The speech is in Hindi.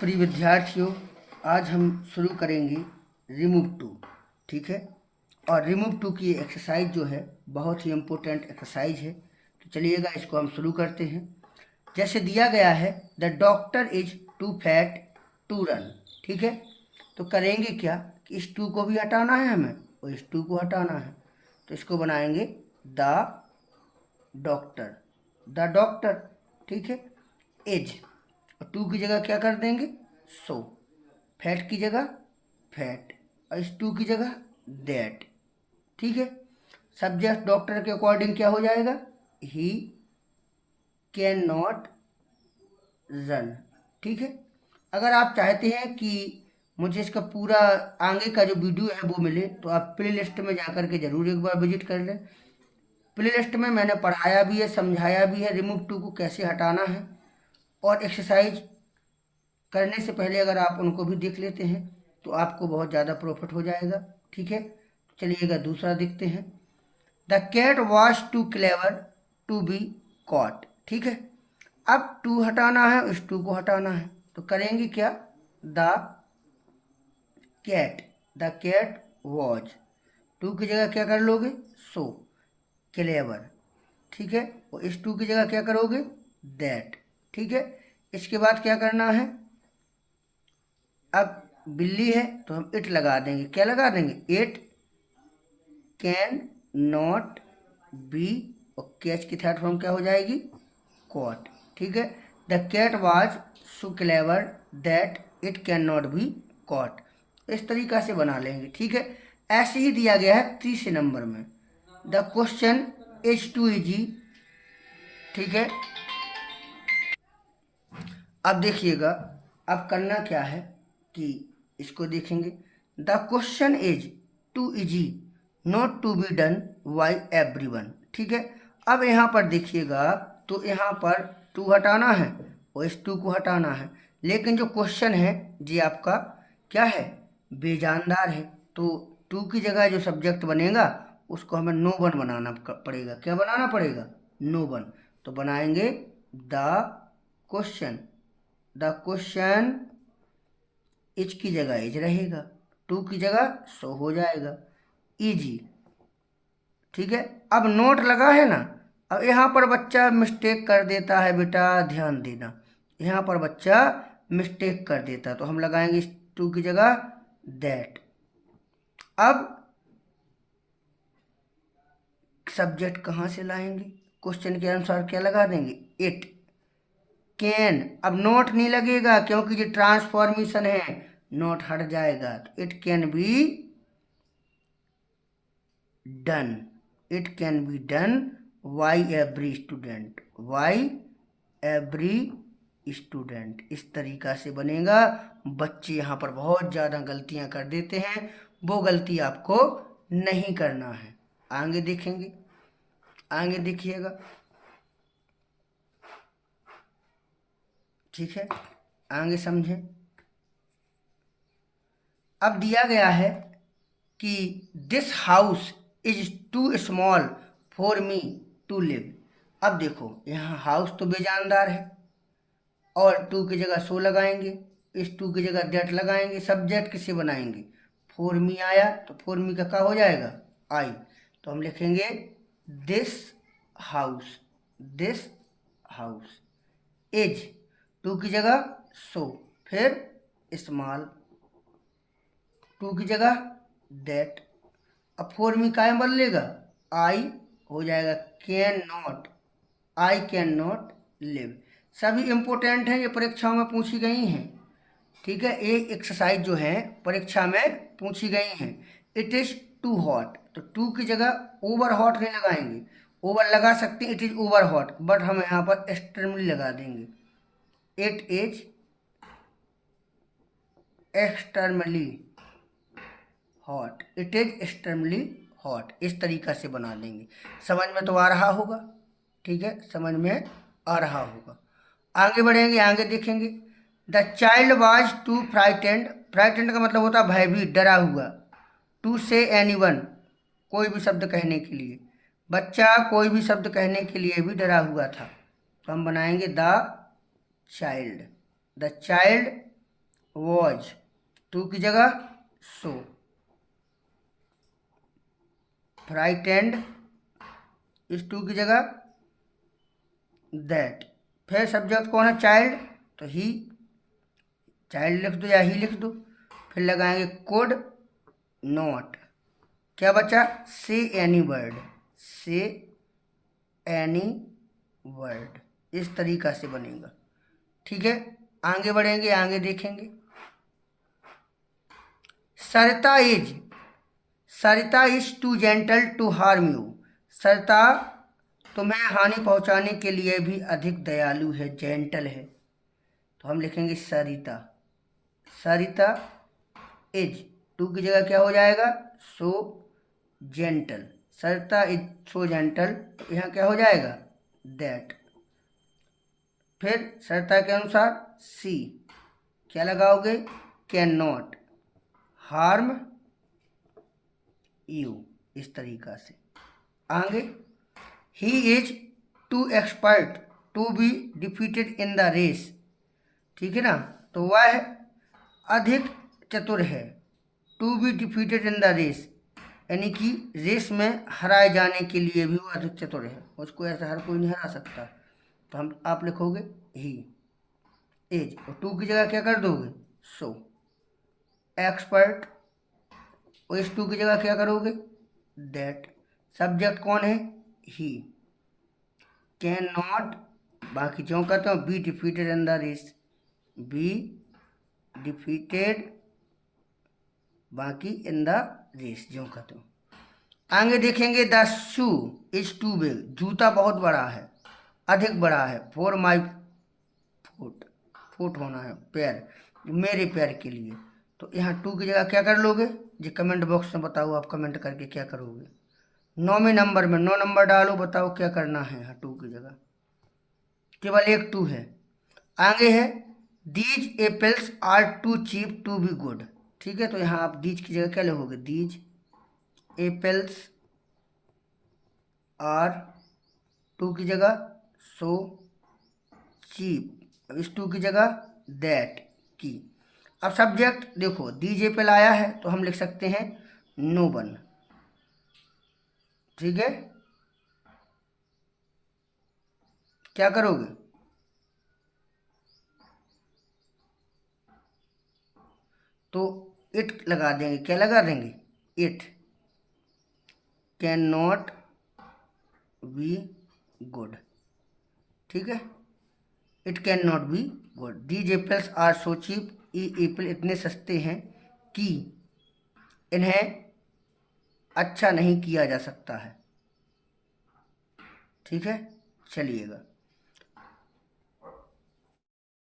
प्रिय विद्यार्थियों, आज हम शुरू करेंगे रिमूव टू। ठीक है, और रिमूव टू की एक्सरसाइज जो है बहुत ही इम्पोर्टेंट एक्सरसाइज है। तो चलिएगा इसको हम शुरू करते हैं। जैसे दिया गया है, the doctor is too fat to run. ठीक है, तो करेंगे क्या कि इस टू को भी हटाना है हमें और इस टू को हटाना है। तो इसको बनाएंगे द डॉक्टर, द डॉक्टर। ठीक है, एज, और टू की जगह क्या कर देंगे, सो। फैट की जगह फैट, और इस टू की जगह दैट। ठीक है, सब्जेक्ट डॉक्टर के अकॉर्डिंग क्या हो जाएगा, ही कैन नॉट रन। ठीक है, अगर आप चाहते हैं कि मुझे इसका पूरा आगे का जो वीडियो है वो मिले, तो आप प्ले लिस्ट में जाकर के ज़रूर एक बार विजिट कर लें। प्ले लिस्ट में मैंने पढ़ाया भी है, समझाया भी है रिमूव टू को कैसे हटाना है, और एक्सरसाइज करने से पहले अगर आप उनको भी देख लेते हैं तो आपको बहुत ज़्यादा प्रॉफिट हो जाएगा। ठीक है, चलिएगा दूसरा देखते हैं। The cat was too clever to be caught. ठीक है, अब टू हटाना है, इस टू को हटाना है, तो करेंगे क्या, the cat, the cat was, too की जगह क्या कर लोगे, सो, क्लेवर। ठीक है, और इस टू की जगह क्या करोगे, दैट। ठीक है, इसके बाद क्या करना है, अब बिल्ली है तो हम इट लगा देंगे। क्या लगा देंगे, इट कैन नॉट बी, और कैच की थर्ड फॉर्म क्या हो जाएगी, कॉट। ठीक है, the cat was so clever that it can not be caught. इस तरीका से बना लेंगे। ठीक है, ऐसे ही दिया गया है तीसरे नंबर में, the question is too easy. ठीक है, अब देखिएगा, अब करना क्या है कि इसको देखेंगे, the question is too easy not to be done by everyone. ठीक है, अब यहाँ पर देखिएगा, तो यहाँ पर टू हटाना है और इस टू को हटाना है, लेकिन जो क्वेश्चन है जी आपका क्या है, बेजानदार है। तो टू की जगह जो सब्जेक्ट बनेगा उसको हमें नो वन बनाना पड़ेगा। क्या बनाना पड़ेगा, नो वन। तो बनाएंगे the question, the question is की जगह इज रहेगा, टू की जगह सो हो जाएगा, इजी। ठीक है, अब नोट लगा है ना। अब यहाँ पर बच्चा मिस्टेक कर देता है, बेटा ध्यान देना, यहाँ पर बच्चा मिस्टेक कर देता, तो हम लगाएंगे इस टू की जगह दैट। अब सब्जेक्ट कहाँ से लाएंगे, क्वेश्चन के अनुसार क्या लगा देंगे, इट कैन। अब नोट नहीं लगेगा क्योंकि ये ट्रांसफॉर्मेशन है, नोट हट जाएगा, तो it can be done, it can be done by every student, by every student. इस तरीका से बनेगा। बच्चे यहाँ पर बहुत ज़्यादा गलतियाँ कर देते हैं, वो गलती आपको नहीं करना है। आगे देखेंगे, आगे देखिएगा। ठीक है, आगे समझें। अब दिया गया है कि this house is too small for me to live. अब देखो, यहाँ हाउस तो बेजानदार है, और टू की जगह सो लगाएंगे, इस टू की जगह दैट लगाएंगे। सब्जेक्ट किसे बनाएंगे, फॉर मी आया तो फॉर मी का क्या हो जाएगा, आई। तो हम लिखेंगे this house, this house is, too की जगह सो, फिर स्मॉल, टू की जगह दैट। अब फॉर मी काय बदलेगा, आई हो जाएगा can not, I can not live. सभी इंपॉर्टेंट हैं, ये परीक्षाओं में पूछी गई हैं। ठीक है, ये एक्सरसाइज जो है परीक्षा में पूछी गई हैं। इट इज़ टू हॉट, तो टू की जगह ओवर हॉट नहीं लगाएंगे, ओवर लगा सकते हैं, it is over hot, but हम यहाँ पर एक्सट्रीमली लगा देंगे, it is extremely hot, it is extremely hot. इस तरीका से बना लेंगे। समझ में तो आ रहा होगा, ठीक है, समझ में आ रहा होगा। आगे बढ़ेंगे, आगे देखेंगे। The child was too frightened, frightened का मतलब होता है भयभीत, डरा हुआ, टू से एनी वन, कोई भी शब्द कहने के लिए, बच्चा कोई भी शब्द कहने के लिए भी डरा हुआ था। तो हम बनाएंगे the child, the child was, too की जगह सो, फ्राइटेंड इस टू की जगह दैट। फिर सब्जेक्ट कौन है? चाइल्ड, तो ही, चाइल्ड लिख दो या ही लिख दो। फिर लगाएंगे कुड नॉट, क्या बचा? से एनी वर्ड, से एनी वर्ड, इस तरीका से बनेगा। ठीक है, आगे बढ़ेंगे, आगे देखेंगे। Sarita is, Sarita is too gentle to harm you, Sarita तुम्हें हानि पहुंचाने के लिए भी अधिक दयालु है, जेंटल है। तो हम लिखेंगे सरिता, सरिता इज, टू की जगह क्या हो जाएगा? सो gentle, Sarita is so gentle, यहाँ क्या हो जाएगा? दैट। फिर सरिता के अनुसार सी, क्या लगाओगे? कैन नॉट हार्म यू, इस तरीका से। आगे, he is too expert to be defeated in the race, ठीक है ना, तो वह अधिक चतुर है, to be defeated in the race, यानी कि रेस में हराए जाने के लिए भी वो अधिक चतुर है, उसको ऐसा हर कोई नहीं हरा सकता। तो हम आप लिखोगे ही एज, और टू की जगह क्या कर दोगे? सो एक्सपर्ट, और इस टू की जगह क्या करोगे? दैट। सब्जेक्ट कौन है? ही। कैन नॉट, बाकी जो कहते हो, be defeated in the race, be defeated, बाकी इन द रेस जो कहते हो। आगे देखेंगे, the shoe is too big, जूता बहुत बड़ा है, अधिक बड़ा है, फॉर माई फुट, फुट होना है पैर, मेरे पैर के लिए। तो यहाँ टू की जगह क्या कर लोगे? जी कमेंट बॉक्स में बताओ, आप कमेंट करके क्या करोगे। 9वें नंबर में 9 नंबर डालो, बताओ क्या करना है। यहाँ टू की जगह केवल एक टू है। आगे है, these apples are too cheap to be good, ठीक है, तो यहाँ आप दीज की जगह क्या लिखोगे? दीज एप्पल्स आर, टू की जगह सो चीप, अब इस टू की जगह दैट की। अब सब्जेक्ट देखो, दीज एप्पल आया है तो हम लिख सकते हैं नो वन, ठीक है, क्या करोगे? तो इट लगा देंगे, क्या लगा देंगे? It can not be good, ठीक है, it can not be good. These apples are so cheap, ये एप्पल इतने सस्ते हैं कि इन्हें अच्छा नहीं किया जा सकता है, ठीक है, चलिएगा।